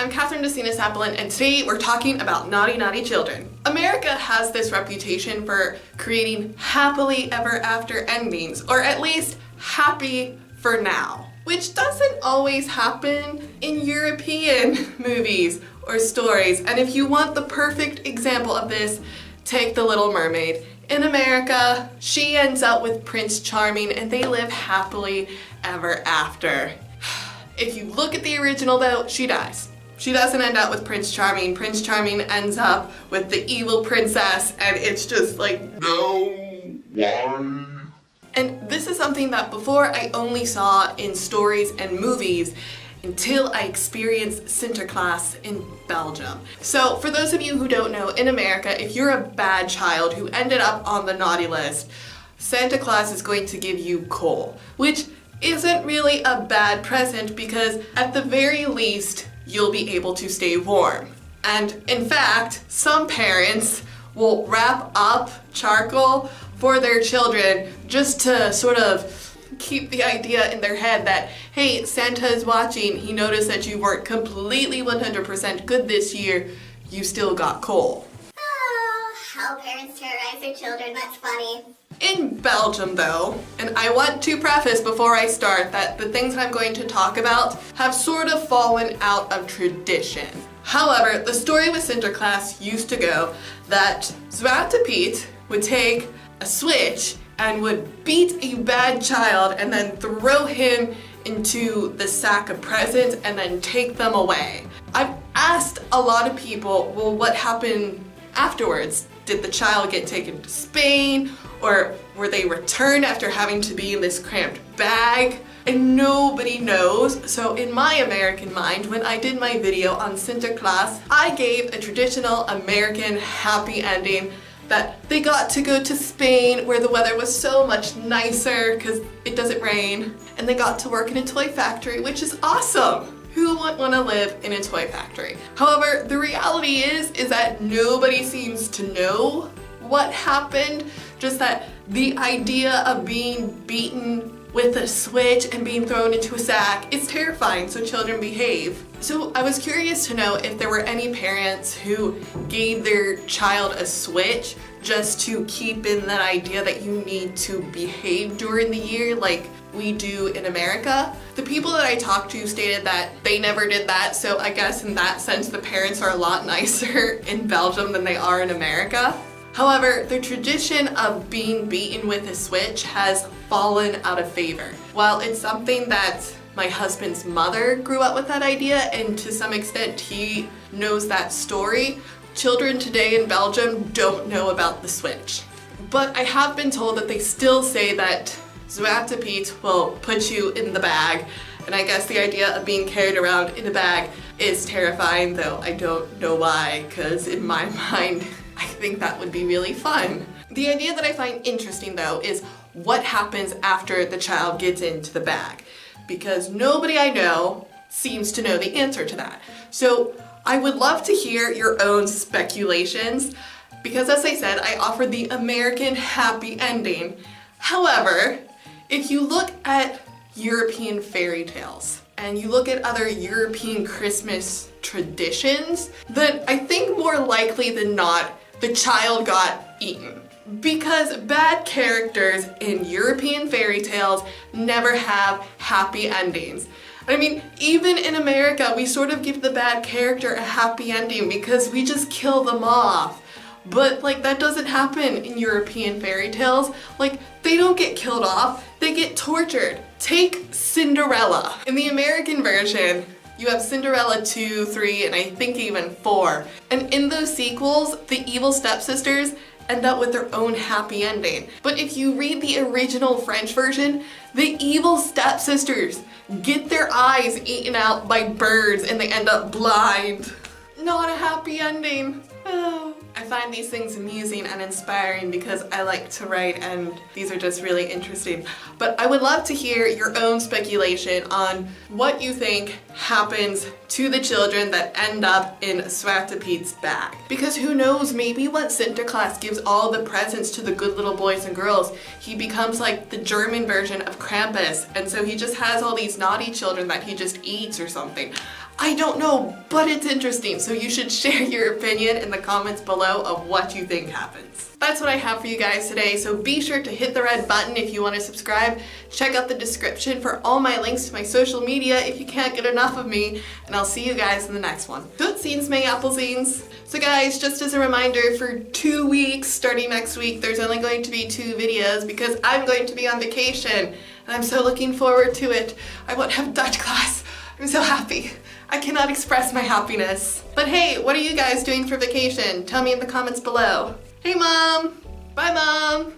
I'm Kathryn DeSinaasappelen, and today we're talking about naughty, naughty children. America has this reputation for creating happily ever after endings, or at least happy for now, which doesn't always happen in European movies or stories. And if you want the perfect example of this, take The Little Mermaid. In America, she ends up with Prince Charming and they live happily ever after. If you look at the original though, she dies. She doesn't end up with Prince Charming. Prince Charming ends up with the evil princess, and it's just like, no, why? And this is something that before I only saw in stories and movies until I experienced Sinterklaas in Belgium. So for those of you who don't know, in America, if you're a bad child who ended up on the naughty list, Santa Claus is going to give you coal, which isn't really a bad present because at the very least, you'll be able to stay warm. And in fact, some parents will wrap up charcoal for their children just to sort of keep the idea in their head that, hey, Santa is watching, he noticed that you weren't completely 100% good this year, you still got coal. Oh, how parents terrorize their children, that's funny. In Belgium though, and I want to preface before I start that the things I'm going to talk about have sort of fallen out of tradition. However, the story with Sinterklaas used to go that Zwarte Piet would take a switch and would beat a bad child and then throw him into the sack of presents and then take them away. I've asked a lot of people, well, what happened afterwards? Did the child get taken to Spain, or were they returned after having to be in this cramped bag? And nobody knows. So in my American mind, when I did my video on Sinterklaas, I gave a traditional American happy ending that they got to go to Spain where the weather was so much nicer because it doesn't rain, and they got to work in a toy factory, which is awesome. Who wouldn't want to live in a toy factory? However, the reality is that nobody seems to know what happened, just that the idea of being beaten with a switch and being thrown into a sack is terrifying, so children behave. So I was curious to know if there were any parents who gave their child a switch just to keep in that idea that you need to behave during the year like we do in America. The people that I talked to stated that they never did that, so I guess in that sense the parents are a lot nicer in Belgium than they are in America. However, the tradition of being beaten with a switch has fallen out of favor. While it's something that my husband's mother grew up with that idea, and to some extent he knows that story, children today in Belgium don't know about the switch. But I have been told that they still say that Zwarte Piet will put you in the bag, and I guess the idea of being carried around in a bag is terrifying, though I don't know why, because in my mind, I think that would be really fun. The idea that I find interesting though is what happens after the child gets into the bag, because nobody I know seems to know the answer to that. So I would love to hear your own speculations, because as I said, I offered the American happy ending. However, if you look at European fairy tales and you look at other European Christmas traditions, then I think more likely than not, the child got eaten. Because bad characters in European fairy tales never have happy endings. I mean, even in America, we sort of give the bad character a happy ending because we just kill them off. But like, that doesn't happen in European fairy tales. Like, they don't get killed off, they get tortured. Take Cinderella. In the American version, you have Cinderella 2, 3, and I think even 4. And in those sequels, the evil stepsisters end up with their own happy ending. But if you read the original French version, the evil stepsisters get their eyes eaten out by birds and they end up blind. Not a happy ending. Oh. I find these things amusing and inspiring because I like to write, and these are just really interesting. But I would love to hear your own speculation on what you think happens to the children that end up in Zwarte Piet's bag. Because who knows, maybe when Sinterklaas gives all the presents to the good little boys and girls, he becomes like the German version of Krampus, and so he just has all these naughty children that he just eats or something. I don't know, but it's interesting, so you should share your opinion in the comments below of what you think happens. That's what I have for you guys today, so be sure to hit the red button if you want to subscribe. Check out the description for all my links to my social media if you can't get enough of me, and I'll see you guys in the next one. Tootsies, my applesines! So guys, just as a reminder, for 2 weeks, starting next week, there's only going to be 2 videos because I'm going to be on vacation, and I'm so looking forward to it. I won't have Dutch class. I'm so happy. I cannot express my happiness. But hey, what are you guys doing for vacation? Tell me in the comments below. Hey Mom! Bye Mom!